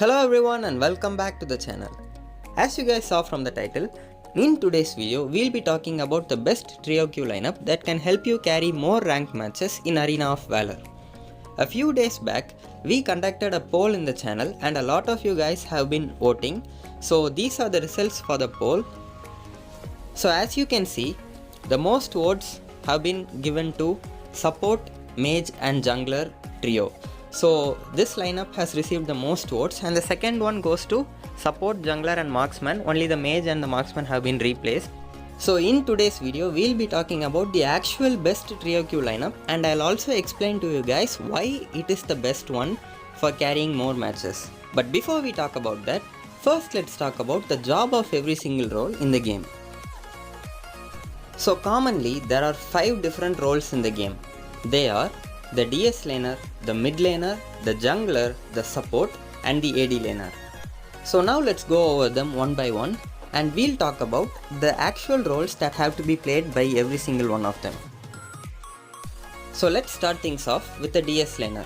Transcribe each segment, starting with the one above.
Hello everyone and welcome back to the channel. As you guys saw from the title, in today's video we'll be talking about the best trio queue lineup that can help you carry more ranked matches in Arena of Valor. A few days back, we conducted a poll in the channel and a lot of you guys have been voting. So these are the results for the poll. So as you can see, the most votes have been given to support, mage and jungler trio. So this lineup has received the most votes and the second one goes to support, jungler and marksman. Only the mage and the marksman have been replaced. So in today's video we'll be talking about the actual best trio queue lineup and I'll also explain to you guys why it is the best one for carrying more matches. But before we talk about that, first let's talk about the job of every single role in the game. So commonly there are 5 different roles in the game. They are the DS laner, the mid laner, the jungler, the support and the AD laner. So now let's go over them one by one and we'll talk about the actual roles that have to be played by every single one of them. So let's start things off with the DS laner.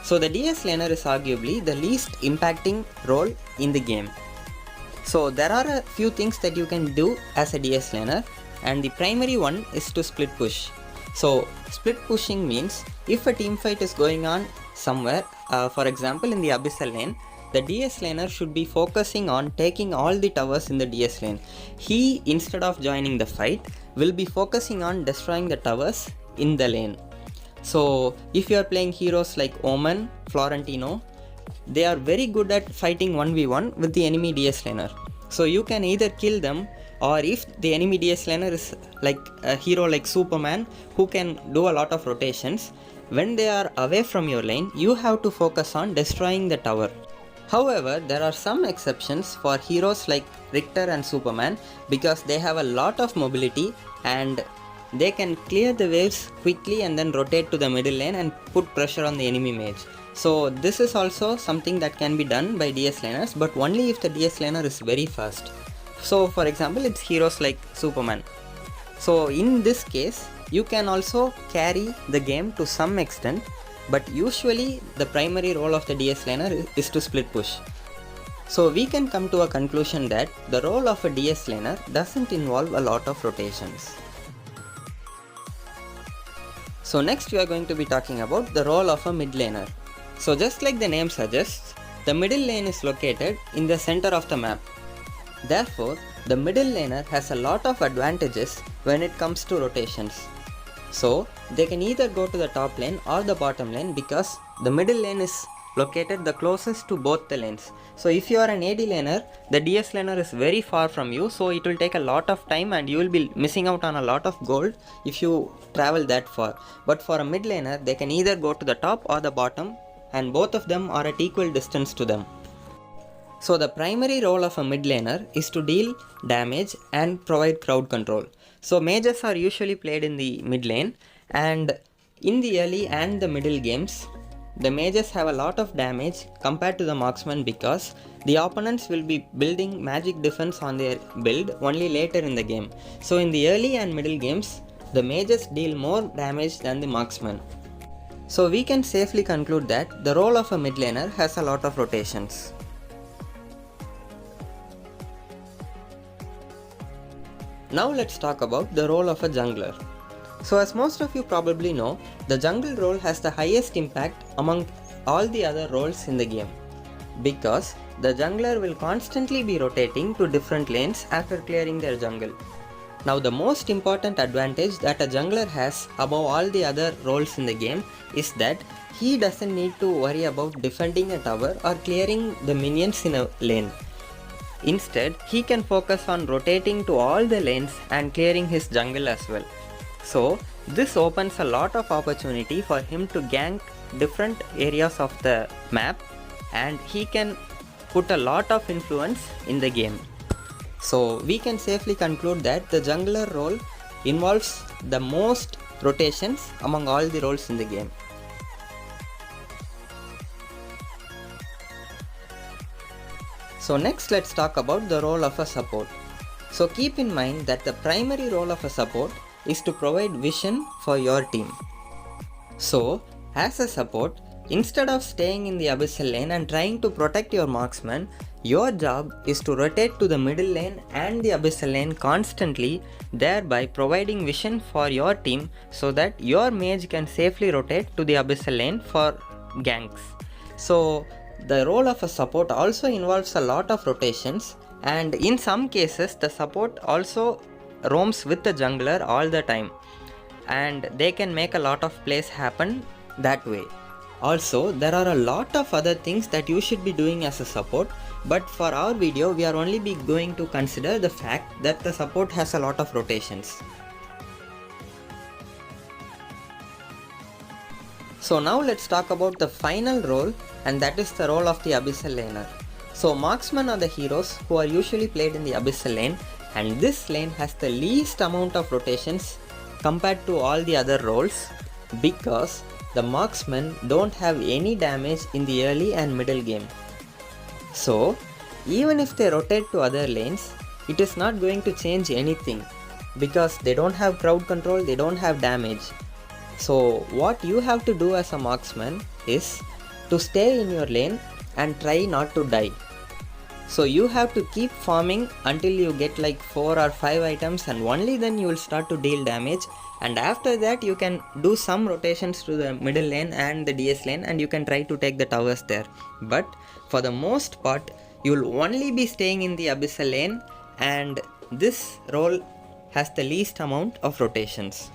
So the DS laner is arguably the least impacting role in the game. So there are a few things that you can do as a DS laner and the primary one is to split push. So split pushing means if a team fight is going on somewhere, for example in the abyssal lane, the DS laner should be focusing on taking all the towers in the DS lane. He, instead of joining the fight, will be focusing on destroying the towers in the lane. So if you are playing heroes like Omen, Florentino, they are very good at fighting 1v1 with the enemy DS laner. So you can either kill them, or if the enemy DS laner is like a hero like Superman who can do a lot of rotations, when they are away from your lane, you have to focus on destroying the tower. However, there are some exceptions for heroes like Richter and Superman because they have a lot of mobility and they can clear the waves quickly and then rotate to the middle lane and put pressure on the enemy mage. So this is also something that can be done by DS laners, but only if the DS laner is very fast. So for example, it's heroes like Superman. So in this case, you can also carry the game to some extent, but usually the primary role of the DS laner is to split push. So we can come to a conclusion that the role of a DS laner doesn't involve a lot of rotations. So next we are going to be talking about the role of a mid laner. So just like the name suggests, the middle lane is located in the center of the map. Therefore, the middle laner has a lot of advantages when it comes to rotations. So, they can either go to the top lane or the bottom lane because the middle lane is located the closest to both the lanes. So, if you are an AD laner, the DS laner is very far from you, so it will take a lot of time and you will be missing out on a lot of gold if you travel that far. But for a mid laner, they can either go to the top or the bottom and both of them are at equal distance to them. So the primary role of a mid laner is to deal damage and provide crowd control. So mages are usually played in the mid lane and in the early and the middle games, the mages have a lot of damage compared to the marksman because the opponents will be building magic defense on their build only later in the game. So in the early and middle games, the mages deal more damage than the marksman. So we can safely conclude that the role of a mid laner has a lot of rotations. Now let's talk about the role of a jungler. So as most of you probably know, the jungle role has the highest impact among all the other roles in the game because the jungler will constantly be rotating to different lanes after clearing their jungle. Now the most important advantage that a jungler has above all the other roles in the game is that he doesn't need to worry about defending a tower or clearing the minions in a lane. Instead, he can focus on rotating to all the lanes and clearing his jungle as well. So, this opens a lot of opportunity for him to gank different areas of the map and he can put a lot of influence in the game. So, we can safely conclude that the jungler role involves the most rotations among all the roles in the game. So next let's talk about the role of a support. So keep in mind that the primary role of a support is to provide vision for your team. So as a support, instead of staying in the abyssal lane and trying to protect your marksman, your job is to rotate to the middle lane and the abyssal lane constantly, thereby providing vision for your team so that your mage can safely rotate to the abyssal lane for ganks. So the role of a support also involves a lot of rotations, and in some cases the support also roams with the jungler all the time, and they can make a lot of plays happen that way. Also, there are a lot of other things that you should be doing as a support, but for our video we are only going to consider the fact that the support has a lot of rotations. So now let's talk about the final role, and that is the role of the abyssal laner. So marksmen are the heroes who are usually played in the abyssal lane, and this lane has the least amount of rotations compared to all the other roles because the marksmen don't have any damage in the early and middle game. So even if they rotate to other lanes, it is not going to change anything because they don't have crowd control, they don't have damage. So what you have to do as a marksman is to stay in your lane and try not to die. So you have to keep farming until you get like 4 or 5 items, and only then you will start to deal damage, and after that you can do some rotations to the middle lane and the DS lane and you can try to take the towers there. But for the most part you will only be staying in the abyssal lane, and this role has the least amount of rotations.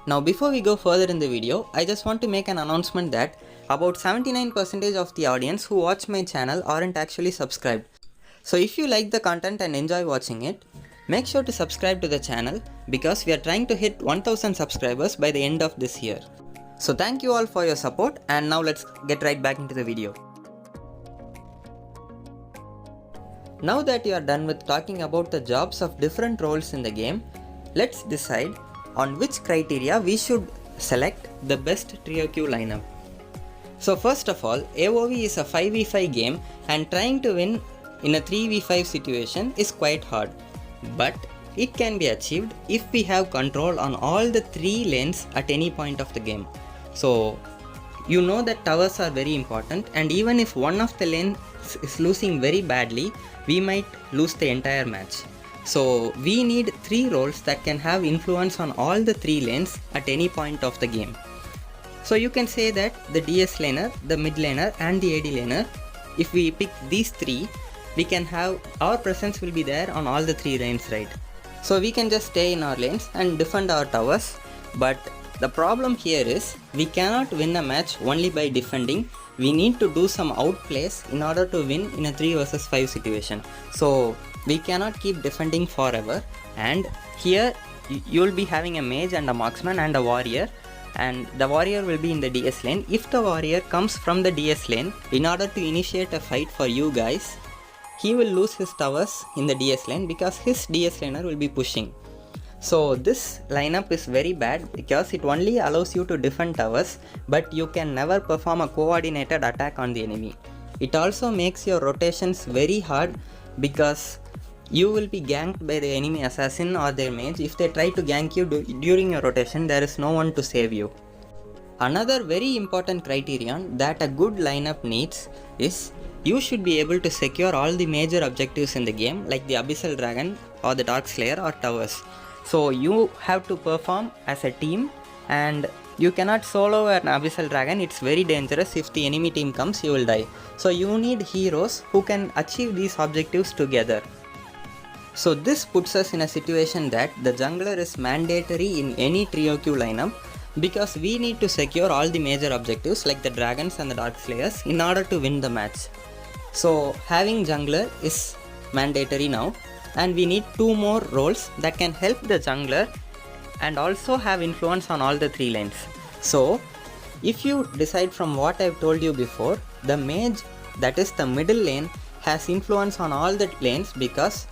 Now before we go further in the video, I just want to make an announcement that about 79% of the audience who watch my channel aren't actually subscribed. So if you like the content and enjoy watching it, make sure to subscribe to the channel because we are trying to hit 1000 subscribers by the end of this year. So thank you all for your support, and now let's get right back into the video. Now that you are done with talking about the jobs of different roles in the game, let's decide on which criteria we should select the best trio queue lineup. So first of all, RoV is a 5v5 game, and trying to win in a 3v5 situation is quite hard. But it can be achieved if we have control on all the 3 lanes at any point of the game. So you know that towers are very important, and even if one of the lanes is losing very badly, we might lose the entire match. So we need 3 roles that can have influence on all the 3 lanes at any point of the game. So you can say that the DS laner, the mid laner and the AD laner, if we pick these 3, we can have our presence will be there on all the 3 lanes, right? So we can just stay in our lanes and defend our towers, but the problem here is we cannot win a match only by defending. We need to do some outplays in order to win in a 3 versus 5 situation. So we cannot keep defending forever, and here you will be having a mage and a marksman and a warrior, and the warrior will be in the DS lane. If the warrior comes from the DS lane in order to initiate a fight for you guys, he will lose his towers in the DS lane because his DS laner will be pushing. So this lineup is very bad because it only allows you to defend towers, but you can never perform a coordinated attack on the enemy. It also makes your rotations very hard because you will be ganked by the enemy assassin or their mage. If they try to gank you during your rotation, there is no one to save you. Another very important criterion that a good lineup needs is you should be able to secure all the major objectives in the game, like the Abyssal Dragon or the Dark Slayer or towers. So you have to perform as a team, and you cannot solo an Abyssal Dragon. It's very dangerous. If the enemy team comes, you will die. So you need heroes who can achieve these objectives together. So this puts us in a situation that the jungler is mandatory in any trio queue lineup because we need to secure all the major objectives like the dragons and the dark slayers in order to win the match. So having jungler is mandatory now, and we need 2 more roles that can help the jungler and also have influence on all the 3 lanes. So if you decide from what I've told you before, the mage, that is the middle lane, has influence on all the lanes because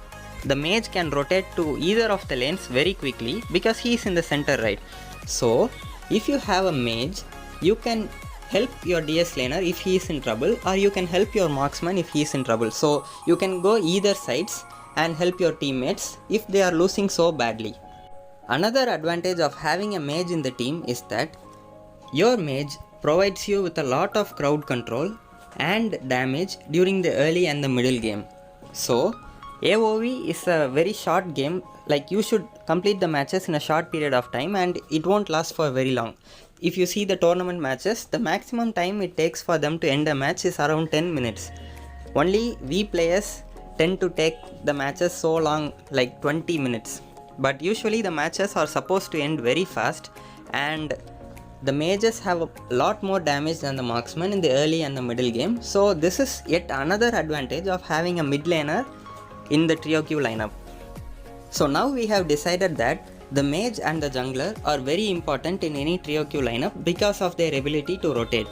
the mage can rotate to either of the lanes very quickly because he is in the center, right? So if you have a mage, you can help your DS laner if he is in trouble, or you can help your marksman if he is in trouble. So you can go either sides and help your teammates if they are losing so badly. Another advantage of having a mage in the team is that your mage provides you with a lot of crowd control and damage during the early and the middle game. So AoV is a very short game, like you should complete the matches in a short period of time and it won't last for very long. If you see the tournament matches, the maximum time it takes for them to end a match is around 10 minutes. Only we players tend to take the matches so long, like 20 minutes. But usually the matches are supposed to end very fast, and the mages have a lot more damage than the marksman in the early and the middle game. So this is yet another advantage of having a mid laner in the trio queue lineup. So now we have decided that the mage and the jungler are very important in any trio queue lineup because of their ability to rotate.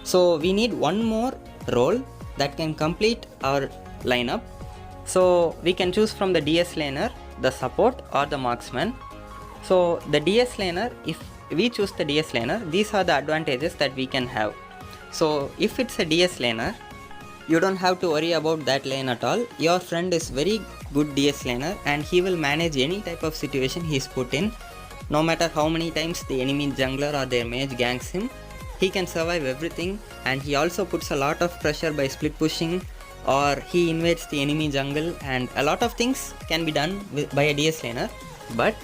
So we need one more role that can complete our lineup. So we can choose from the DS laner, the support, or the marksman. So the DS laner, if we choose the DS laner, these are the advantages that we can have. So if it's a DS laner, you don't have to worry about that lane at all. Your friend is very good DS laner and he will manage any type of situation he is put in. No matter how many times the enemy jungler or their mage ganks him, he can survive everything, and he also puts a lot of pressure by split pushing, or he invades the enemy jungle, and a lot of things can be done by a DS laner. But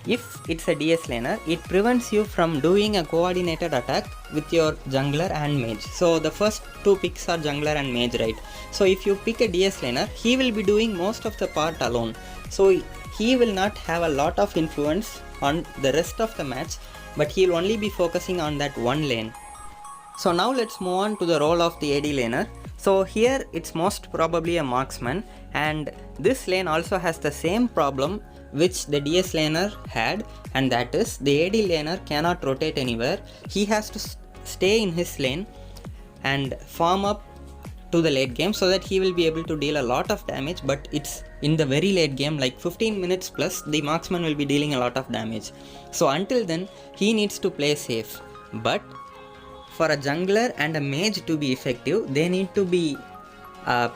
if it's a DS laner, it prevents you from doing a coordinated attack with your jungler and mage. So the first two picks are jungler and mage, right? So if you pick a DS laner, he will be doing most of the part alone. So he will not have a lot of influence on the rest of the match, but he will only be focusing on that one lane. So now let's move on to the role of the AD laner. So here it's most probably a marksman, and this lane also has the same problem which the DS laner had, and that is the AD laner cannot rotate anywhere. He has to stay in his lane and farm up to the late game so that he will be able to deal a lot of damage, but it's in the very late game, like 15 minutes plus, the marksman will be dealing a lot of damage. So until then he needs to play safe. But for a jungler and a mage to be effective, they need to be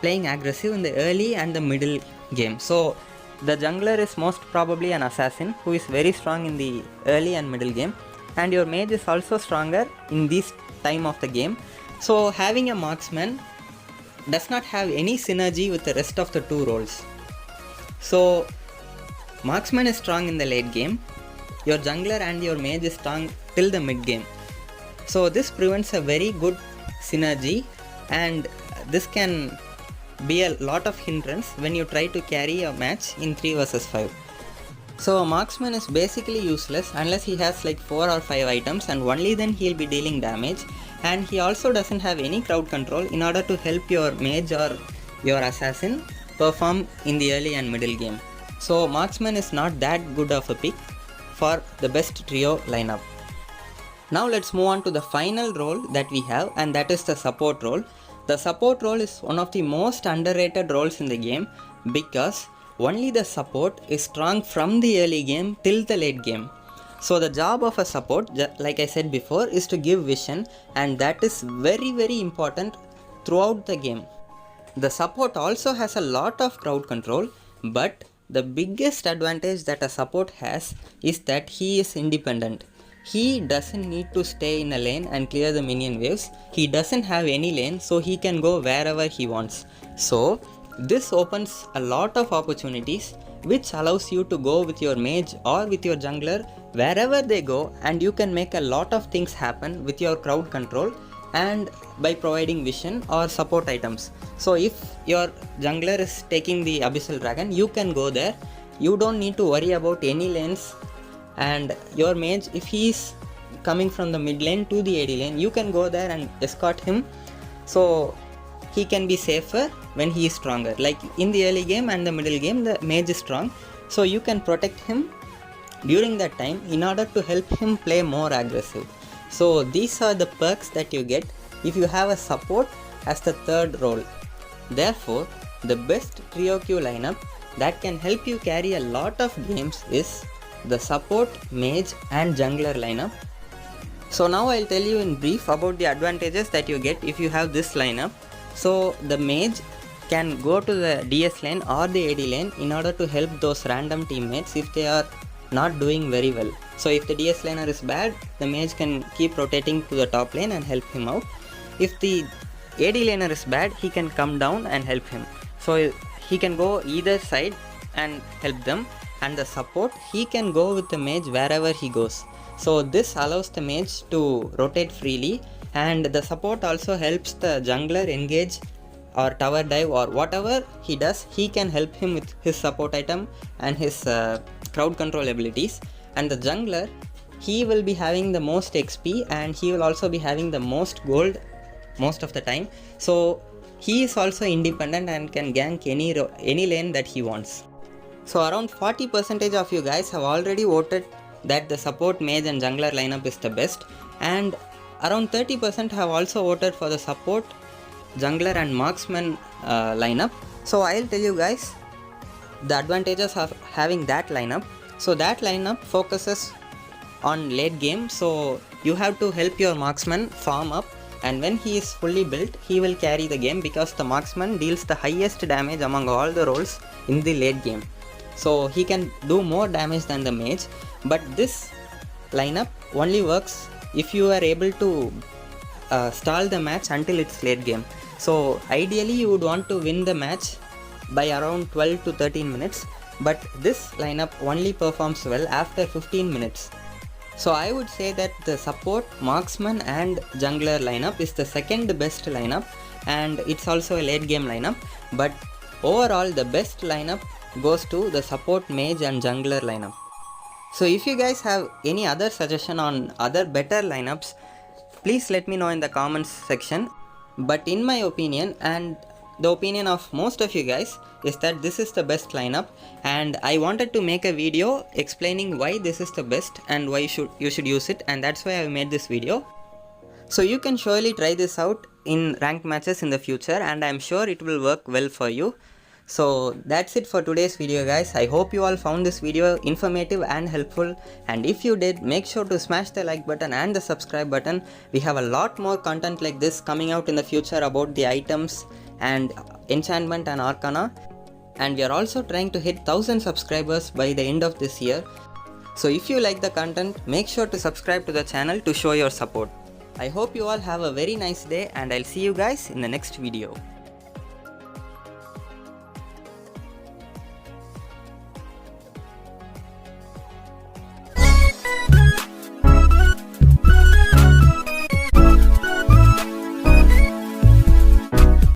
playing aggressive in the early and the middle game. So the jungler is most probably an assassin who is very strong in the early and middle game, and your mage is also stronger in this time of the game. So having a marksman does not have any synergy with the rest of the two roles. So marksman is strong in the late game, your jungler and your mage is strong till the mid game. So this prevents a very good synergy, and this can be a lot of hindrance when you try to carry a match in 3 vs 5. So a marksman is basically useless unless he has like 4 or 5 items, and only then he'll be dealing damage, and he also doesn't have any crowd control in order to help your mage or your assassin perform in the early and middle game. So marksman is not that good of a pick for the best trio lineup. Now let's move on to the final role that we have, and that is the support role. The support role is one of the most underrated roles in the game because only the support is strong from the early game till the late game. So the job of a support, like I said before, is to give vision, and that is very important throughout the game. The support also has a lot of crowd control, but the biggest advantage that a support has is that he is independent. He doesn't need to stay in a lane and clear the minion waves. He doesn't have any lane, so he can go wherever he wants. So this opens a lot of opportunities, which allows you to go with your mage or with your jungler wherever they go, and you can make a lot of things happen with your crowd control and by providing vision or support items. So if your jungler is taking the abyssal dragon, you can go there. You don't need to worry about any lanes, and your mage, if he is coming from the mid lane to the AD lane, you can go there and escort him, so he can be safer when he is stronger. Like in the early game and the middle game, the mage is strong, so you can protect him during that time in order to help him play more aggressive. So these are the perks that you get if you have a support as the third role. Therefore, the best trio queue lineup that can help you carry a lot of games is the support, mage and jungler lineup. So now I'll tell you in brief about the advantages that you get if you have this lineup. So the mage can go to the DS lane or the AD lane in order to help those random teammates if they are not doing very well. So if the DS laner is bad, the mage can keep rotating to the top lane and help him out. If the AD laner is bad, he can come down and help him. So he can go either side and help them, and the support, he can go with the mage wherever he goes. So this allows the mage to rotate freely, and the support also helps the jungler engage or tower dive or whatever he does. He can help him with his support item and his crowd control abilities. And the jungler, he will be having the most XP and he will also be having the most gold most of the time. So he is also independent and can gank any lane that he wants. So around 40% of you guys have already voted that the support, mage and jungler lineup is the best, and around 30% have also voted for the support, jungler and marksman lineup. So I'll tell you guys the advantages of having that lineup. So that lineup focuses on late game, so you have to help your marksman farm up, and when he is fully built, he will carry the game because the marksman deals the highest damage among all the roles in the late game. So he can do more damage than the mage, but this lineup only works if you are able to stall the match until it's late game. So ideally you would want to win the match by around 12 to 13 minutes, but this lineup only performs well after 15 minutes. So I would say that the support, marksman and jungler lineup is the second best lineup, and it's also a late game lineup, but overall the best lineup goes to the support, mage and jungler lineup. So if you guys have any other suggestion on other better lineups, please let me know in the comments section. But in my opinion, and the opinion of most of you guys, is that this is the best lineup, and I wanted to make a video explaining why this is the best and why you should use it, and that's why I made this video. So you can surely try this out in ranked matches in the future, and I'm sure it will work well for you. So that's it for today's video guys. I hope you all found this video informative and helpful, and if you did, make sure to smash the like button and the subscribe button. We have a lot more content like this coming out in the future about the items and enchantment and arcana, and we are also trying to hit 1000 subscribers by the end of this year. So if you like the content, make sure to subscribe to the channel to show your support. I hope you all have a very nice day, and I'll see you guys in the next video.